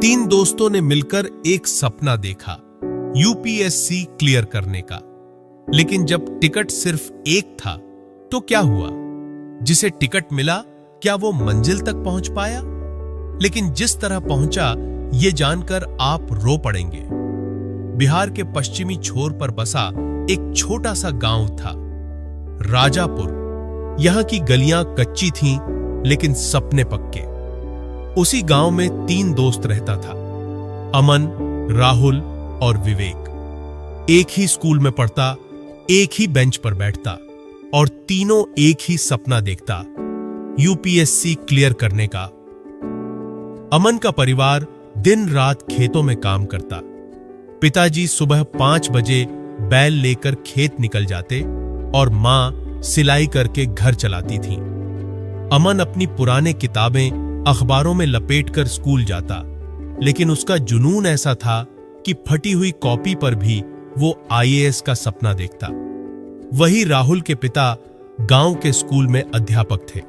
तीन दोस्तों ने मिलकर एक सपना देखा, यूपीएससी क्लियर करने का। लेकिन जब टिकट सिर्फ एक था तो क्या हुआ? जिसे टिकट मिला, क्या वो मंजिल तक पहुंच पाया? लेकिन जिस तरह पहुंचा, ये जानकर आप रो पड़ेंगे। बिहार के पश्चिमी छोर पर बसा एक छोटा सा गांव था, राजापुर। यहां की गलियां कच्ची थीं, लेकिन सपने पक्के। उसी गांव में तीन दोस्त रहता था, अमन, राहुल और विवेक। एक ही स्कूल में पढ़ता, एक ही बेंच पर बैठता और तीनों एक ही सपना देखता, यूपीएससी क्लियर करने का। अमन का परिवार दिन रात खेतों में काम करता। पिताजी सुबह 5 बजे बैल लेकर खेत निकल जाते और मां सिलाई करके घर चलाती थी। अमन अपनी पुराने किताबें अखबारों में लपेटकर स्कूल जाता, लेकिन उसका जुनून ऐसा था कि फटी हुई कॉपी पर भी वो आईएएस का सपना देखता। वही राहुल के पिता गांव के स्कूल में अध्यापक थे।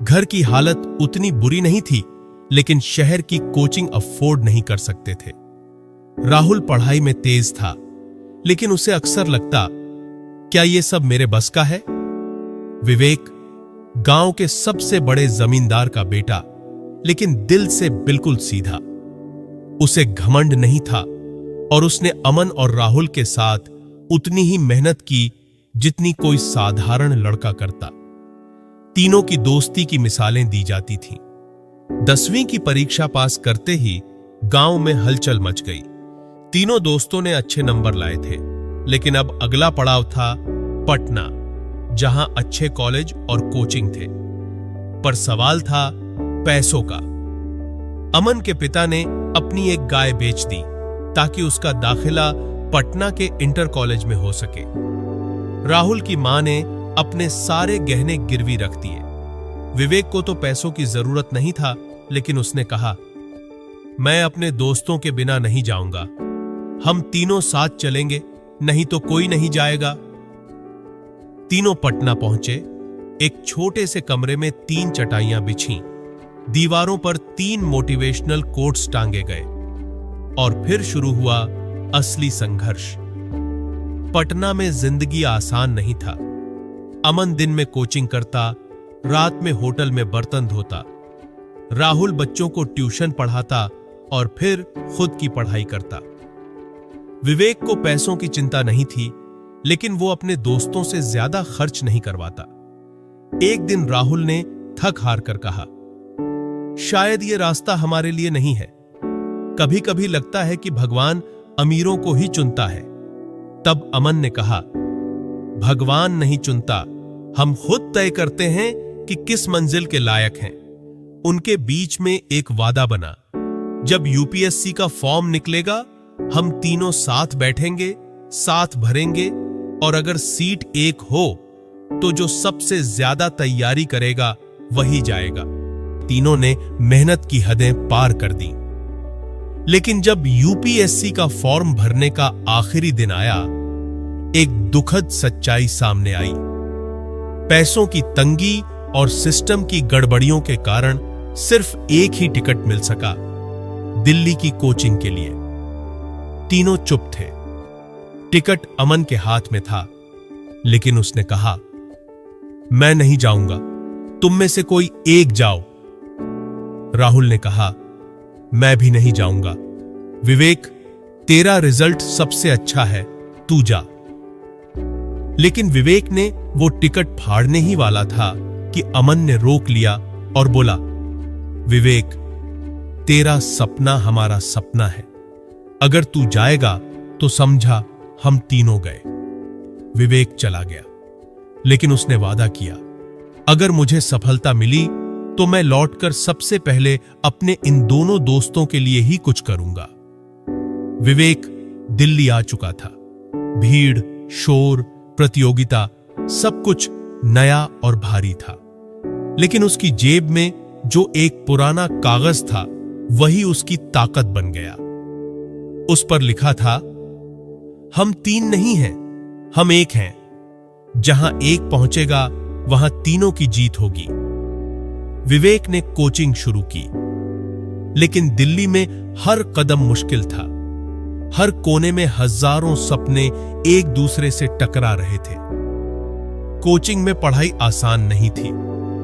घर की हालत उतनी बुरी नहीं थी, लेकिन शहर की कोचिंग अफोर्ड नहीं कर सकते थे। राहुल पढ़ाई में तेज था, लेकिन उसे अक्सर लगता, क्या ये सब मेरे बस का है? विवेक गांव के सबसे बड़े जमींदार का बेटा, लेकिन दिल से बिल्कुल सीधा। उसे घमंड नहीं था और उसने अमन और राहुल के साथ उतनी ही मेहनत की जितनी कोई साधारण लड़का करता। तीनों की दोस्ती की मिसालें दी जाती थीं। 10वीं की परीक्षा पास करते ही गांव में हलचल मच गई। तीनों दोस्तों ने अच्छे नंबर लाए थे, लेकिन अब अगला पड़ाव था पटना, जहां अच्छे कॉलेज और कोचिंग थे। पर सवाल था पैसों का। अमन के पिता ने अपनी एक गाय बेच दी ताकि उसका दाखिला पटना के इंटर कॉलेज में हो सके। राहुल की मां ने अपने सारे गहने गिरवी रख दिए। विवेक को तो पैसों की जरूरत नहीं था, लेकिन उसने कहा, मैं अपने दोस्तों के बिना नहीं जाऊंगा। हम तीनों साथ चलेंगे, नहीं तो कोई नहीं जाएगा। तीनों पटना पहुंचे। एक छोटे से कमरे में 3 चटाइयां बिछीं, दीवारों पर 3 मोटिवेशनल कोट्स टांगे गए और फिर शुरू हुआ असली संघर्ष। पटना में जिंदगी आसान नहीं था। अमन दिन में कोचिंग करता, रात में होटल में बर्तन धोता। राहुल बच्चों को ट्यूशन पढ़ाता और फिर खुद की पढ़ाई करता। विवेक को पैसों की चिंता नहीं थी, लेकिन वो अपने दोस्तों से ज्यादा खर्च नहीं करवाता। एक दिन राहुल ने थक हार कर कहा, शायद ये रास्ता हमारे लिए नहीं है। कभी कभी लगता है कि भगवान अमीरों को ही चुनता है। तब अमन ने कहा, भगवान नहीं चुनता, हम खुद तय करते हैं कि किस मंजिल के लायक हैं। उनके बीच में एक वादा बना, जब यूपीएससी का फॉर्म निकलेगा, हम तीनों साथ बैठेंगे, साथ भरेंगे, और अगर सीट एक हो तो जो सबसे ज्यादा तैयारी करेगा वही जाएगा। तीनों ने मेहनत की हदें पार कर दी। लेकिन जब यूपीएससी का फॉर्म भरने का आखिरी दिन आया, एक दुखद सच्चाई सामने आई। पैसों की तंगी और सिस्टम की गड़बड़ियों के कारण सिर्फ एक ही टिकट मिल सका, दिल्ली की कोचिंग के लिए। तीनों चुप थे। टिकट अमन के हाथ में था, लेकिन उसने कहा, मैं नहीं जाऊंगा, तुम में से कोई एक जाओ। राहुल ने कहा, मैं भी नहीं जाऊंगा। विवेक, तेरा रिजल्ट सबसे अच्छा है, तू जा। लेकिन विवेक ने वो टिकट फाड़ने ही वाला था कि अमन ने रोक लिया और बोला, विवेक, तेरा सपना हमारा सपना है। अगर तू जाएगा तो समझा हम तीनों गए। विवेक चला गया, लेकिन उसने वादा किया, अगर मुझे सफलता मिली तो मैं लौटकर सबसे पहले अपने इन दोनों दोस्तों के लिए ही कुछ करूंगा। विवेक दिल्ली आ चुका था। भीड़, शोर, प्रतियोगिता, सब कुछ नया और भारी था। लेकिन उसकी जेब में जो एक पुराना कागज था, वही उसकी ताकत बन गया। उस पर लिखा था, हम 3 नहीं हैं, हम एक हैं। जहां एक पहुंचेगा वहां तीनों की जीत होगी। विवेक ने कोचिंग शुरू की। लेकिन दिल्ली में हर कदम मुश्किल था। हर कोने में हजारों सपने एक दूसरे से टकरा रहे थे। कोचिंग में पढ़ाई आसान नहीं थी।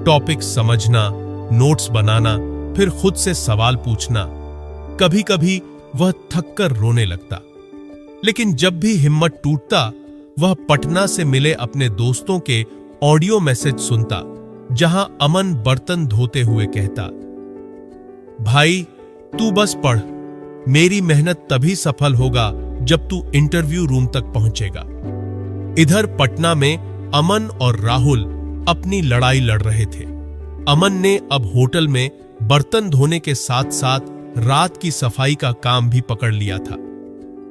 टॉपिक समझना, नोट्स बनाना, फिर खुद से सवाल पूछना। कभी कभी वह थककर रोने लगता, लेकिन जब भी हिम्मत टूटता, वह पटना से मिले अपने दोस्तों के ऑडियो मैसेज सुनता, जहां अमन बर्तन धोते हुए कहता, भाई तू बस पढ़, मेरी मेहनत तभी सफल होगा जब तू इंटरव्यू रूम तक पहुंचेगा। इधर पटना में अमन और राहुल अपनी लड़ाई लड़ रहे थे। अमन ने अब होटल में बर्तन धोने के साथ साथ रात की सफाई का काम भी पकड़ लिया था।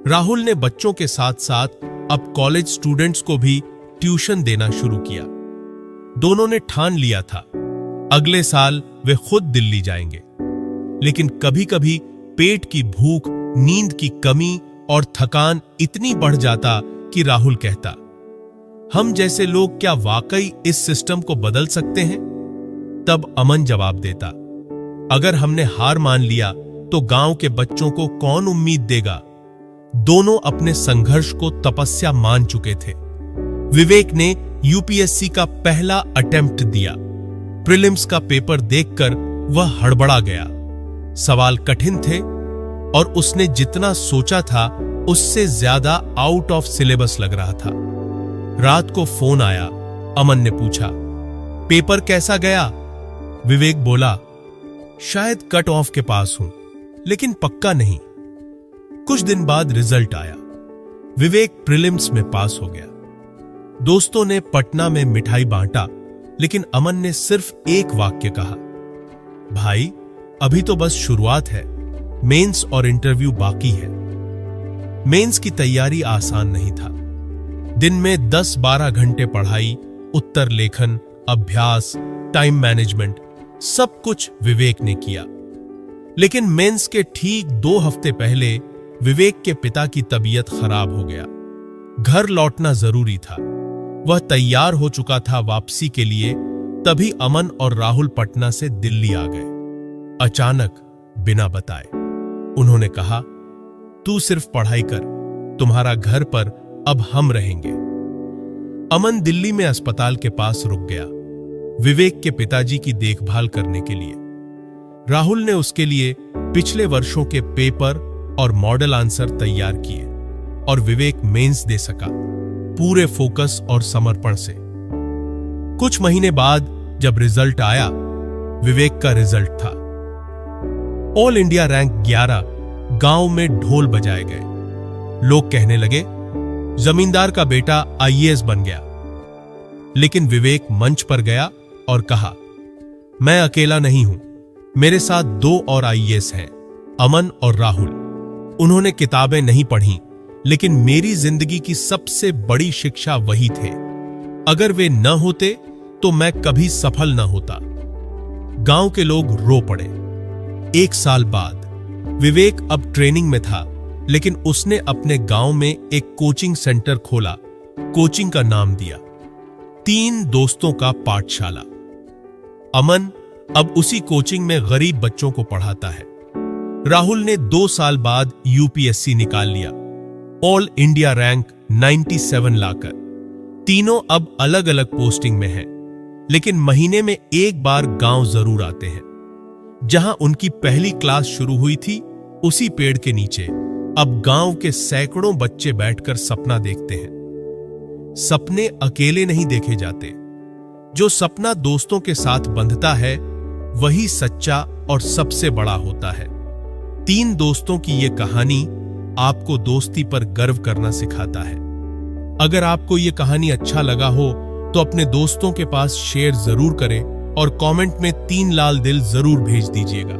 राहुल ने बच्चों के साथ साथ अब कॉलेज स्टूडेंट्स को भी ट्यूशन देना शुरू किया। दोनों ने ठान लिया था अगले साल वे खुद दिल्ली जाएंगे। लेकिन कभी कभी पेट की भूख, नींद की कमी और थकान इतनी बढ़ जाता कि राहुल कहता, हम जैसे लोग क्या वाकई इस सिस्टम को बदल सकते हैं? तब अमन जवाब देता, अगर हमने हार मान लिया तो गांव के बच्चों को कौन उम्मीद देगा? दोनों अपने संघर्ष को तपस्या मान चुके थे। विवेक ने यूपीएससी का पहला अटेम्प्ट दिया। प्रीलिम्स का पेपर देखकर वह हड़बड़ा गया। सवाल कठिन थे और उसने जितना सोचा था उससे ज्यादा आउट ऑफ सिलेबस लग रहा था। रात को फोन आया। अमन ने पूछा, पेपर कैसा गया? विवेक बोला, शायद कट ऑफ के पास हूं, लेकिन पक्का नहीं। कुछ दिन बाद रिजल्ट आया। विवेक प्रीलिम्स में पास हो गया। दोस्तों ने पटना में मिठाई बांटा, लेकिन अमन ने सिर्फ एक वाक्य कहा, भाई अभी तो बस शुरुआत है, मेंस और इंटरव्यू बाकी है। मेंस की तैयारी आसान नहीं था। दिन में 10-12 घंटे पढ़ाई, उत्तर लेखन, अभ्यास, टाइम मैनेजमेंट, सब कुछ विवेक ने किया। लेकिन मेंस के ठीक 2 हफ्ते पहले विवेक के पिता की तबीयत खराब हो गया। घर लौटना जरूरी था। वह तैयार हो चुका था वापसी के लिए, तभी अमन और राहुल पटना से दिल्ली आ गए। अचानक, बिना बताए। उन्होंने कहा, तू सिर्फ पढ़ाई कर, तुम्हारा घर पर अब हम रहेंगे। अमन दिल्ली में अस्पताल के पास रुक गया, विवेक के पिताजी की देखभाल करने के लिए। राहुल ने उसके लिए पिछले वर्षों के पेपर और मॉडल आंसर तैयार किए और विवेक मेंस दे सका, पूरे फोकस और समर्पण से। कुछ महीने बाद जब रिजल्ट आया, विवेक का रिजल्ट था ऑल इंडिया रैंक 11। गांव में ढोल बजाए गए। लोग कहने लगे, जमींदार का बेटा आईएएस बन गया। लेकिन विवेक मंच पर गया और कहा, मैं अकेला नहीं हूं, मेरे साथ 2 और आईएएस हैं, अमन और राहुल। उन्होंने किताबें नहीं पढ़ी, लेकिन मेरी जिंदगी की सबसे बड़ी शिक्षा वही थे। अगर वे न होते तो मैं कभी सफल न होता। गांव के लोग रो पड़े। 1 साल बाद विवेक अब ट्रेनिंग में था, लेकिन उसने अपने गांव में एक कोचिंग सेंटर खोला। कोचिंग का नाम दिया 3 दोस्तों का पाठशाला। अमन अब उसी कोचिंग में गरीब बच्चों को पढ़ाता है। राहुल ने 2 साल बाद यूपीएससी निकाल लिया, ऑल इंडिया रैंक 97 लाकर। तीनों अब अलग अलग पोस्टिंग में हैं, लेकिन महीने में एक बार गांव जरूर आते हैं। जहां उनकी पहली क्लास शुरू हुई थी, उसी पेड़ के नीचे अब गांव के सैकड़ों बच्चे बैठकर सपना देखते हैं। सपने अकेले नहीं देखे जाते। जो सपना दोस्तों के साथ बंधता है, वही सच्चा और सबसे बड़ा होता है। 3 दोस्तों की यह कहानी आपको दोस्ती पर गर्व करना सिखाता है। अगर आपको यह कहानी अच्छा लगा हो तो अपने दोस्तों के पास शेयर जरूर करें और कमेंट में 3 लाल दिल जरूर भेज दीजिएगा।